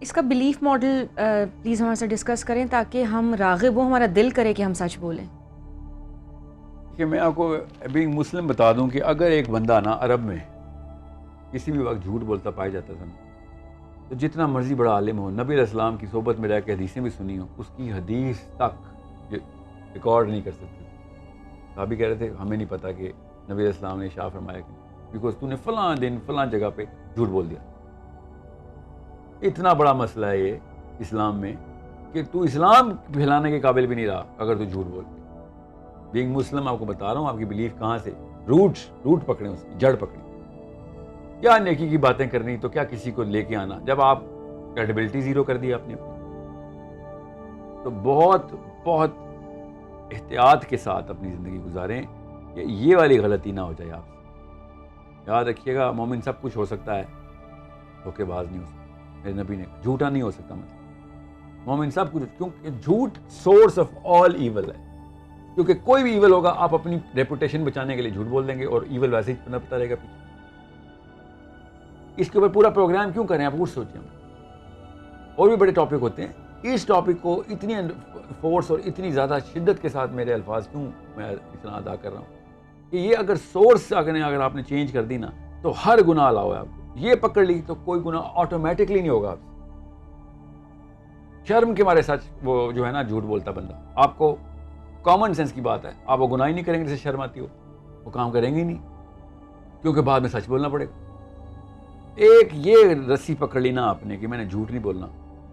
اس کا belief model please ہمارے ساتھ ڈسکس کریں تاکہ ہم راغب ہوں، ہمارا دل کرے کہ ہم سچ بولیں. کہ میں آپ کو بینگ مسلم بتا دوں کہ اگر ایک بندہ نا عرب میں کسی بھی وقت جھوٹ بولتا پایا جاتا تھا تو جتنا مرضی بڑا عالم ہو، نبی علیہ السلام کی صحبت میں رہ کے حدیثیں بھی سنی ہوں، اس کی حدیث تک ریکارڈ نہیں کر سکتے. صحابی کہہ رہے تھے ہمیں نہیں پتا کہ نبی علیہ السلام نے ارشاد فرمایا کہ بیکاز تو نے فلاں دن فلاں جگہ پہ جھوٹ بول دیا. اتنا بڑا مسئلہ ہے یہ اسلام میں کہ تو اسلام پھیلانے کے قابل بھی نہیں رہا اگر تو جھوٹ بول کے. بینگ مسلم آپ کو بتا رہا ہوں آپ کی بلیف کہاں سے روٹ پکڑیں، اس کی جڑ پکڑیں. کیا نیکی کی باتیں کرنی تو کیا کسی کو لے کے آنا جب آپ کریڈیبلٹی زیرو کر دی آپ نے اپنی. تو بہت بہت احتیاط کے ساتھ اپنی زندگی گزاریں کہ یہ والی غلطی نہ ہو جائے آپ سے. یاد رکھیے گا مومن سب کچھ ہو سکتا ہے، دھوکے باز نہیں ہو سکتا. میرے نبی نے جھوٹا نہیں ہو سکتا مطلب مومن سب کچھ، کیونکہ جھوٹ سورس آف آل ایول ہے. کیونکہ کوئی بھی ایول ہوگا آپ اپنی ریپوٹیشن بچانے کے لیے جھوٹ بول دیں گے اور ایول ویسے ہی پتا رہے گا پیچھے. اس کے اوپر پورا پروگرام کیوں کریں آپ خود سوچیں. اور بھی بڑے ٹاپک ہوتے ہیں، اس ٹاپک کو اتنی فورس اور اتنی زیادہ شدت کے ساتھ میرے الفاظ کیوں میں اتنا ادا کر رہا ہوں کہ یہ اگر سورس اگر آپ نے چینج کر دی نا تو ہر گناہ الاؤ ہے آپ کو. یہ پکڑ لی تو کوئی گناہ آٹومیٹکلی نہیں ہوگا آپ سے. شرم کے مارے سچ وہ جو ہے نا جھوٹ بولتا بندہ، آپ کو کامن سینس کی بات ہے، آپ وہ گناہ ہی نہیں کریں گے جسے شرم آتی ہو، وہ کام کریں گے ہی نہیں کیونکہ بعد میں سچ بولنا پڑے گا. ایک یہ رسی پکڑ لی نا آپ نے کہ میں نے جھوٹ نہیں بولنا،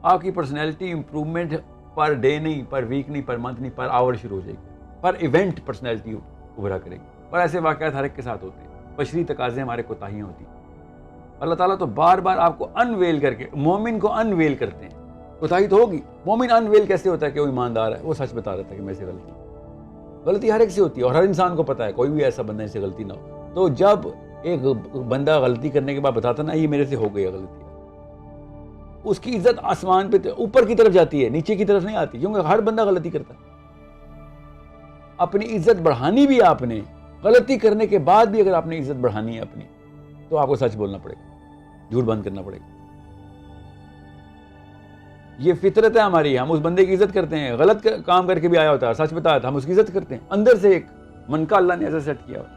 آپ کی پرسنالٹی امپروومنٹ پر ڈے نہیں، پر ویک نہیں، پر منتھ نہیں، پر آور شروع ہو جائے گی. پر ایونٹ پرسنالٹی ابھرا کرے گی. پر ایسے واقعات ہر ایک کے ساتھ ہوتے ہیں، بشری تقاضے ہمارے کوتاہیاں ہوتی ہیں. اللہ تعالیٰ تو بار بار آپ کو انویل کر کے مومن کو انویل کرتے ہیں. کوتاہی تو ہوگی. مومن انویل کیسے ہوتا ہے کہ وہ ایماندار ہے، وہ سچ بتا رہا تھا کہ میرے سے غلطی ہر ایک سے ہوتی ہے اور ہر انسان کو پتا ہے، کوئی بھی ایسا بندہ جس سے غلطی نہ ہو. تو جب ایک بندہ غلطی کرنے کے بعد بتاتا نا یہ میرے سے ہو گئی غلطی، اس کی عزت آسمان پہ اوپر کی طرف جاتی ہے، نیچے کی طرف نہیں آتی، کیونکہ ہر بندہ غلطی کرتا ہے. اپنی عزت بڑھانی بھی آپ نے، غلطی کرنے کے بعد بھی اگر آپ نے عزت بڑھانی ہے اپنی تو آپ کو سچ بولنا پڑے گا، جھوٹ بند کرنا پڑے گا. یہ فطرت ہے ہماری. ہم اس بندے کی عزت کرتے ہیں، غلط کام کر کے بھی آیا ہوتا ہے، سچ بتایا تھا، ہم اس کی عزت کرتے ہیں. اندر سے ایک من کا اللہ نے ایسا سیٹ کیا ہوتا ہے.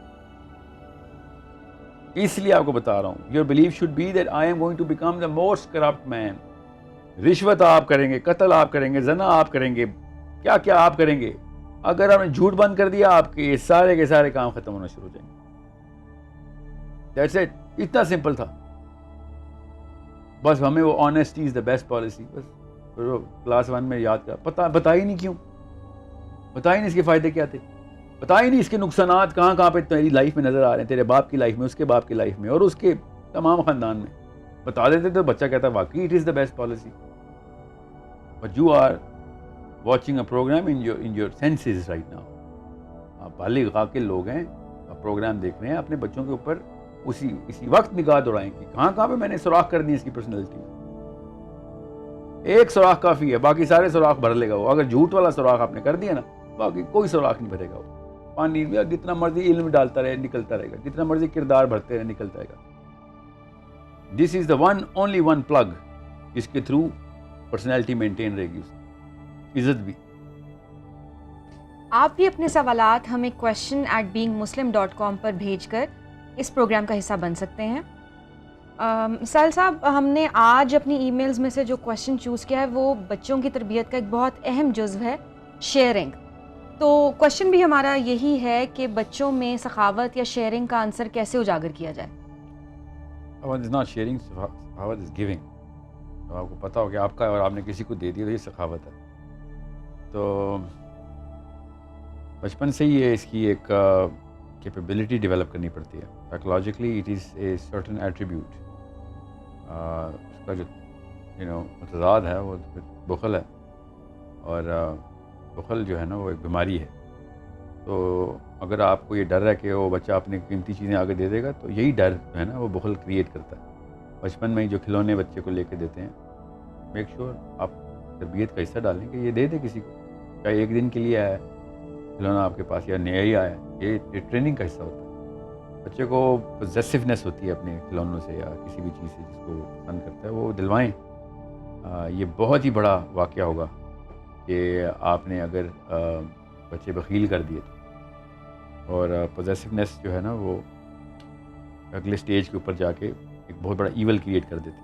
اس لیے آپ کو بتا رہا ہوں your belief should be that I am going to become the most corrupt man. رشوت آپ کریں گے، قتل آپ کریں گے، زنا آپ کریں گے، کیا کیا آپ کریں گے. اگر آپ نے جھوٹ بند کر دیا آپ کے سارے کے سارے کام ختم ہونا شروع ہو جائیں گے. That's it. اتنا سمپل تھا. بس ہمیں وہ honesty is the best policy. بس کلاس 1 میں یاد کر بتا ہی نہیں کیوں، بتا ہی نہیں اس کے فائدے کیا تھے، بتا ہی نہیں اس کے نقصانات کہاں پہ تیری لائف میں نظر آ رہے ہیں، تیرے باپ کی لائف میں، اس کے باپ کی لائف میں اور اس کے تمام خاندان میں. بتا دیتے تو بچہ کہتا واقعی it is the best policy. But you are watching a programme in your senses right now. آپ بالغ عاقل لوگ ہیں، آپ پروگرام دیکھ رہے ہیں، اپنے بچوں کے اوپر اسی وقت نگاہ دوڑائیں کہ کہاں پہ میں نے سوراخ کر دی اس کی پرسنالٹی میں. ایک سوراخ کافی ہے، باقی سارے سوراخ بھر لے گا وہ. اگر جھوٹ والا سوراخ آپ نے کر دیا نا باقی کوئی سوراخ نہیں بھرے گا وہ. پانی میں جتنا مرضی علم ڈالتا رہے نکلتا رہے گا، جتنا مرضی کردار بھرتے رہے نکلتا رہے گا. دس از دا اونلی ون پلگ جس کے تھرو پرسنالٹی مینٹین رہے گی، عزت بھی. آپ بھی اپنے سوالات ہمیں question@beingmuslim.com پر بھیج کر اس پروگرام کا حصہ بن سکتے ہیں. سال صاحب، ہم نے آج اپنی ای میلز میں سے جو کویشچن چوز کیا ہے وہ بچوں کی تربیت کا ایک بہت اہم جزو ہے، شیئرنگ. تو کویشچن بھی ہمارا یہی ہے کہ بچوں میں سخاوت یا شیئرنگ کا عنصر کیسے اجاگر کیا جائے. سخاوت از ناٹ شیئرنگ، سخاوت از گیونگ. تو آپ کو پتا ہو کہ آپ کا اور آپ نے کسی کو دے دیا تو یہ سخاوت ہے. تو بچپن سے ہی اس کی ایک کیپیبلٹی ڈیولپ کرنی پڑتی ہے. Psychologically it is a certain attribute. اس کا جو متضاد ہے وہ بخل ہے، اور بخل جو ہے نا وہ ایک بیماری ہے. تو اگر آپ کو یہ ڈر ہے کہ وہ بچہ اپنی قیمتی چیزیں آگے دے دے گا تو یہی ڈر جو ہے نا وہ بخل کریٹ کرتا ہے. بچپن میں ہی جو کھلونے بچے کو لے کے دیتے ہیں، میک شور آپ تربیت کا حصہ ڈالیں کہ یہ دے دے کسی کو، چاہے ایک دن کے لیے آیا کھلونا آپ کے پاس یا نیا ہی آیا. یہ ٹریننگ کا حصہ ہوتا ہے. بچے کو پوزیسونیس ہوتی ہے اپنے کھلونوں سے یا کسی بھی چیز سے جس کو پسند کرتا ہے وہ دلوائیں. یہ بہت ہی بڑا واقعہ ہوگا کہ آپ نے اگر بچے بخیل کر دیے تو، اور پوزیسونیس جو ہے نا وہ اگلے سٹیج کے اوپر جا کے ایک بہت بڑا ایول کریٹ کر دیتی.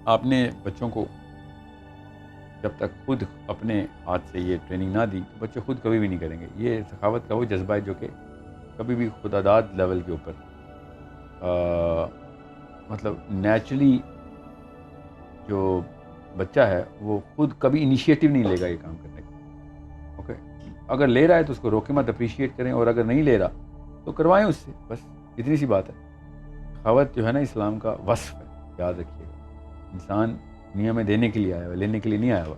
آپ نے بچوں کو جب تک خود اپنے ہاتھ سے یہ ٹریننگ نہ دی تو بچے خود کبھی بھی نہیں کریں گے. یہ سخاوت کا وہ جذبہ ہے جو کہ کبھی بھی خدا داد لیول کے اوپر مطلب نیچرلی جو بچہ ہے وہ خود کبھی انیشیٹو نہیں لے گا یہ کام کرنے کا. اوکے، اگر لے رہا ہے تو اس کو روکے مت، اپریشیٹ کریں، اور اگر نہیں لے رہا تو کروائیں اس سے، بس اتنی سی بات ہے. سخاوت جو ہے نا اسلام کا وصف ہے، یاد رکھیے گا. انسان دنیا میں دینے کے لیے آیا ہوا، لینے کے لیے نہیں آیا ہوا.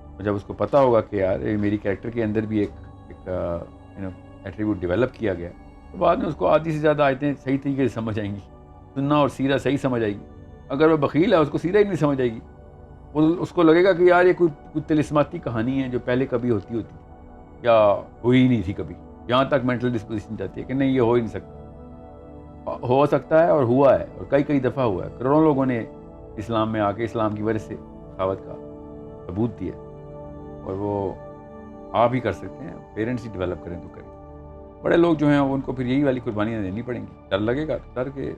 اور جب اس کو پتہ ہوگا کہ یار میری کریکٹر کے اندر بھی ایک ایٹریبیوٹ ڈیولپ کیا گیا، تو بعد میں اس کو آدھی سے زیادہ آیتیں صحیح طریقے سے سمجھ آئیں گی، سننا اور سیرہ صحیح سمجھ آئے گی. اگر وہ بخیل ہے اس کو سیرہ ہی نہیں سمجھ آئے گی، اس کو لگے گا کہ یار یہ کوئی طلسماتی کہانی ہے جو پہلے کبھی ہوتی یا ہوئی ہی نہیں تھی کبھی. یہاں تک مینٹل ڈسپوزیشن جاتی ہے کہ نہیں یہ ہو ہی نہیں سکتا. ہو سکتا ہے اور ہوا ہے، اور کئی دفعہ ہوا ہے. کروڑوں لوگوں نے اسلام میں آ کے اسلام کی وجہ سے سخاوت کا ثبوت دیا، اور وہ آپ ہی کر سکتے ہیں. پیرنٹس ہی ڈیولپ کریں تو کریں. بڑے لوگ جو ہیں ان کو پھر یہی والی قربانیاں دینی پڑیں گی. ڈر لگے گا تو ڈر کے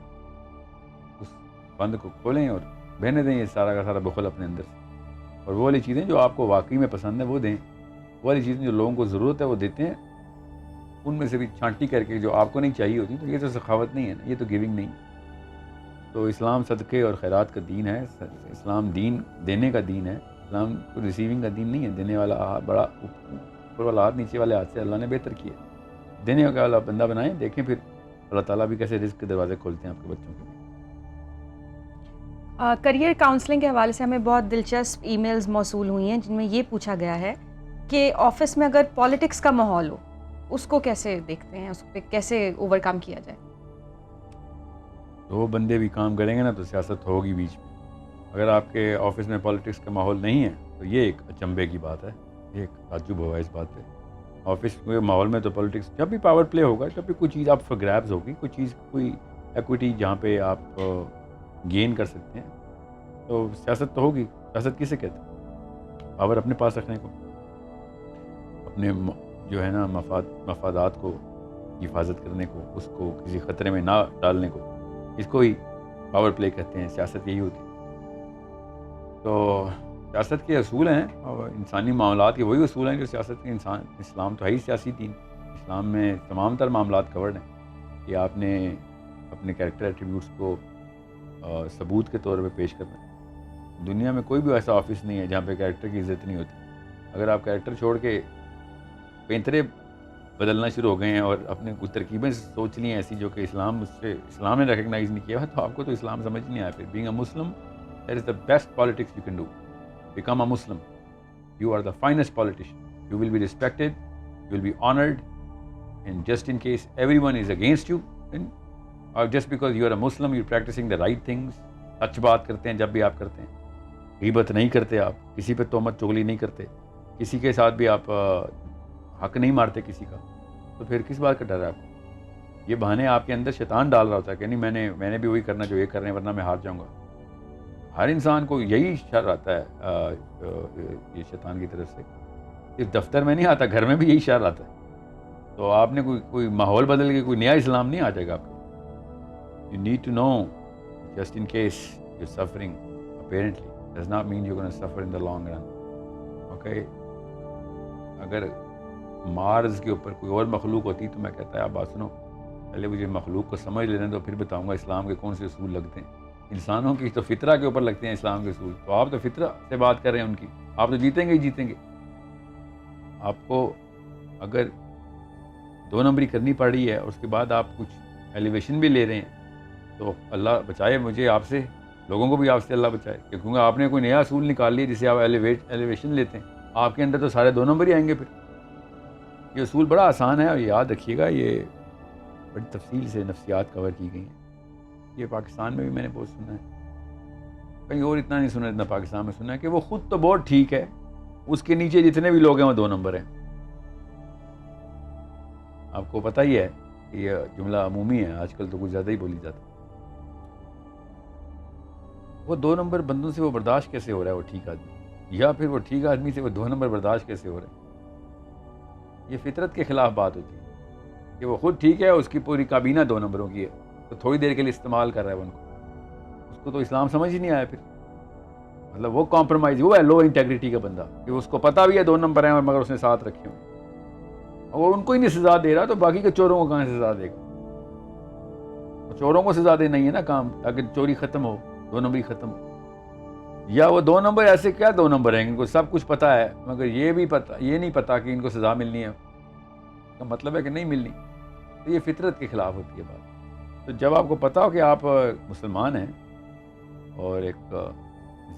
اس بند کو کھولیں اور بہنے دیں یہ سارا کا سارا بخل اپنے اندر سے. اور وہ والی چیزیں جو آپ کو واقعی میں پسند ہے وہ دیں. وہ والی چیزیں جو لوگوں کو ضرورت ہے وہ دیتے ہیں. ان میں سے بھی چھانٹی کر کے جو آپ کو نہیں چاہیے ہوتی، تو یہ تو سخاوت نہیں ہے نا، یہ تو گیونگ نہیں. تو اسلام صدقے اور خیرات کا دین ہے. اسلام دین دینے کا دین ہے. اسلام کو ریسیونگ کا دین نہیں ہے. دینے والا بڑا اوپر والا ہاتھ نیچے والے ہاتھ سے اللہ نے بہتر کیا. دینے والا بندہ بنائیں، دیکھیں پھر اللہ تعالیٰ بھی کیسے رزق کے دروازے کھولتے ہیں آپ کے بچوں کے لیے. کریئر کاؤنسلنگ کے حوالے سے ہمیں بہت دلچسپ ای میلز موصول ہوئی ہیں جن میں یہ پوچھا گیا ہے کہ آفس میں اگر پالیٹکس کا ماحول ہو اس کو کیسے دیکھتے ہیں، اس پہ کیسے اوور کم کیا جائے؟ دو بندے بھی کام کریں گے نا تو سیاست ہوگی بیچ میں. اگر آپ کے آفس میں پالیٹکس کا ماحول نہیں ہے تو یہ ایک اچنبے کی بات ہے. یہ ایک تعجب ہوا اس بات پہ. آفس کے ماحول میں تو پالیٹکس جب بھی پاور پلے ہوگا، جب بھی کوئی چیز آپ فار گریبز ہوگی، کوئی چیز کوئی ایکویٹی جہاں پہ آپ گین کر سکتے ہیں، تو سیاست تو ہوگی. سیاست کسے کہتے ہیں؟ پاور اپنے پاس رکھنے کو، اپنے جو ہے نا مفادات کو حفاظت کرنے کو، اس کو کسی خطرے میں نہ ڈالنے کو، اس کو ہی پاور پلے کہتے ہیں. سیاست یہی ہوتی ہے. تو سیاست کے اصول ہیں اور انسانی معاملات کے وہی اصول ہیں جو سیاست کے اسلام تو ہے ہی سیاسی دین. اسلام میں تمام تر معاملات کورڈ ہیں کہ آپ نے اپنے کریکٹر ایٹریبیوٹس کو ثبوت کے طور پہ پیش کرنا ہے. دنیا میں کوئی بھی ایسا آفس نہیں ہے جہاں پہ کریکٹر کی عزت نہیں ہوتی. اگر آپ کریکٹر چھوڑ کے پینترے بدلنا شروع ہو گئے ہیں اور اپنے کچھ ترکیبیں سوچ لی ہیں ایسی جو کہ اسلام نے ریکگنائز نہیں کیا ہے، تو آپ کو تو اسلام سمجھ نہیں آیا. پھر being a Muslim that is the best politics you can do. Become a Muslim. You are the finest politician. You will be respected, you will be honored, and just in case everyone is against you, then or just because you are a Muslim, you're practicing the right things. سچ بات کرتے ہیں جب بھی آپ کرتے ہیں، غیبت نہیں کرتے آپ، کسی پہ تہمت چغلی نہیں کرتے، کسی کے ساتھ بھی آپ حق نہیں مارتے کسی کا، تو پھر کس بات کا ڈر ہے آپ کو؟ یہ بہانے آپ کے اندر شیطان ڈال رہا ہوتا ہے کہ نہیں میں نے بھی وہی کرنا جو یہ کر رہے ہیں ورنہ میں ہار جاؤں گا. ہر انسان کو یہی شر آتا ہے یہ شیطان کی طرف سے. صرف دفتر میں نہیں آتا، گھر میں بھی یہی شر آتا ہے. تو آپ نے کوئی ماحول بدل کے کوئی نیا اسلام نہیں آ جائے گا آپ کو. You need to know just in case you suffering apparently does not mean you gonna suffer in the long run. Okay, اگر مارز کے اوپر کوئی اور مخلوق ہوتی تو میں کہتا ہے آپ بات سنو، پہلے مجھے مخلوق کو سمجھ لینے دو، پھر بتاؤں گا اسلام کے کون سے اصول لگتے ہیں. انسانوں کی تو فطرہ کے اوپر لگتے ہیں اسلام کے اصول. تو آپ تو فطرہ سے بات کر رہے ہیں ان کی، آپ تو جیتیں گے ہی جیتیں گے. آپ کو اگر 2 نمبری کرنی پڑ رہی ہے اور اس کے بعد آپ کچھ ایلیویشن بھی لے رہے ہیں، تو اللہ بچائے مجھے آپ سے، لوگوں کو بھی آپ سے اللہ بچائے، کیونکہ آپ نے کوئی نیا اصول نکال لیا جسے آپ ایلیویشن لیتے ہیں. آپ کے اندر تو سارے 2 نمبر ہی آئیں گے. پھر یہ اصول بڑا آسان ہے اور یاد رکھیے گا، یہ بڑی تفصیل سے نفسیات کور کی گئی ہیں. یہ پاکستان میں بھی میں نے بہت سنا ہے، کہیں اور اتنا نہیں سنا اتنا پاکستان میں سنا ہے کہ وہ خود تو بہت ٹھیک ہے، اس کے نیچے جتنے بھی لوگ ہیں وہ 2 نمبر ہیں. آپ کو پتہ ہی ہے کہ یہ جملہ عمومی ہے، آج کل تو کچھ زیادہ ہی بولی جاتا. وہ 2 نمبر بندوں سے وہ برداشت کیسے ہو رہا ہے وہ ٹھیک آدمی، یا پھر وہ ٹھیک آدمی سے وہ 2 نمبر برداشت کیسے ہو رہا ہے؟ یہ فطرت کے خلاف بات ہوتی ہے کہ وہ خود ٹھیک ہے، اس کی پوری کابینہ 2 نمبروں کی ہے، تو تھوڑی دیر کے لیے استعمال کر رہا ہے ان کو، اس کو تو اسلام سمجھ ہی نہیں آیا پھر، مطلب وہ کمپرومائز، وہ ہے لو انٹیگریٹی کا بندہ کہ اس کو پتہ بھی ہے 2 نمبر ہیں اور مگر اس نے ساتھ رکھے ہوئے، اور ان کو ہی نہیں سزا دے رہا تو باقی کے چوروں کو کہاں سے سزا دے گا؟ چوروں کو سزا دینا ہی ہے نا کام، تاکہ چوری ختم ہو، 2 نمبری ختم ہو۔ یا وہ 2 نمبر ایسے کیا 2 نمبر ہیں، ان کو سب کچھ پتہ ہے مگر یہ نہیں پتہ کہ ان کو سزا ملنی ہے، کا مطلب ہے کہ نہیں ملنی، تو یہ فطرت کے خلاف ہوتی ہے بات۔ تو جب آپ کو پتہ ہو کہ آپ مسلمان ہیں اور ایک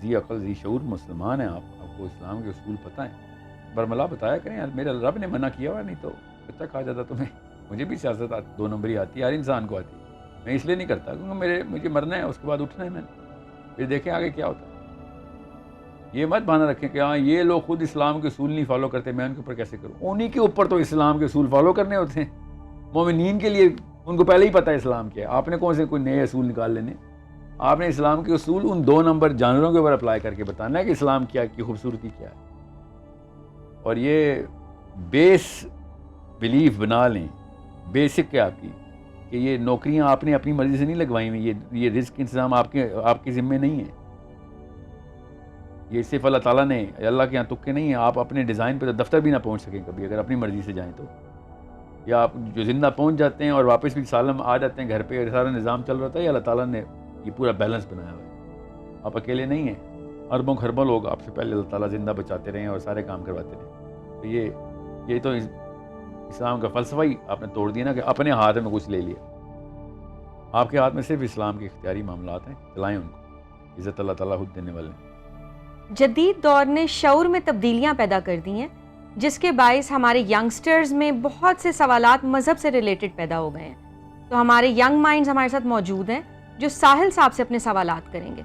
ذی عقل ذی شعور مسلمان ہیں، آپ کو اسلام کے اصول پتہ ہیں، برملا بتایا کریں یار میرے رب نے منع کیا ہوا، نہیں تو بچہ کہا جاتا تمہیں، مجھے بھی سیاست 2 نمبری آتی ہے، ہر انسان کو آتی ہے، میں اس لیے نہیں کرتا کیونکہ مجھے مرنا ہے، اس کے بعد اٹھنا ہے میں نے، پھر دیکھیں آگے کیا ہوتا ہے۔ یہ مت بہانہ رکھیں کہ ہاں یہ لوگ خود اسلام کے اصول نہیں فالو کرتے، میں ان کے اوپر کیسے کروں؟ انہی کے اوپر تو اسلام کے اصول فالو کرنے ہوتے ہیں، مومنین کے لیے ان کو پہلے ہی پتہ ہے اسلام کیا ہے، آپ نے کون سے کوئی نئے اصول نکال لینے؟ آپ نے اسلام کے اصول ان 2 نمبر جانوروں کے اوپر اپلائی کر کے بتانا ہے کہ اسلام کیا کی خوبصورتی کیا ہے، اور یہ بیس بلیف بنا لیں، بیسک ہے آپ کی، کہ یہ نوکریاں آپ نے اپنی مرضی سے نہیں لگوائی ہوئی، یہ رزق انتظام آپ کے ذمے نہیں ہے، یہ صرف اللہ تعالیٰ نے، اللہ کے یہاں تکے نہیں ہیں، آپ اپنے ڈیزائن پہ تو دفتر بھی نہ پہنچ سکیں کبھی اگر اپنی مرضی سے جائیں تو، یا آپ جو زندہ پہنچ جاتے ہیں اور واپس بھی سالم آ جاتے ہیں گھر پہ، سارا نظام چل رہا ہوتا ہے، یہ اللہ تعالیٰ نے یہ پورا بیلنس بنایا ہوا ہے، آپ اکیلے نہیں ہیں، اربوں خربوں لوگ آپ سے پہلے اللہ تعالیٰ زندہ بچاتے رہے ہیں اور سارے کام کرواتے رہے، تو یہ تو اسلام کا فلسفہ ہی آپ نے توڑ دیا نا کہ اپنے ہاتھ میں کچھ لے لیا، آپ کے ہاتھ میں صرف اسلام کے اختیاری معاملات ہیں، چلائیں ان کو، عزت اللہ تعالیٰ خود دینے والے ہیں۔ جدید دور نے شعور میں تبدیلیاں پیدا کر دی ہیں، جس کے باعث ہمارے ینگسٹرز میں بہت سے سوالات مذہب سے ریلیٹڈ پیدا ہو گئے ہیں، تو ہمارے ینگ مائنڈز ہمارے ساتھ موجود ہیں جو ساحل صاحب سے اپنے سوالات کریں گے۔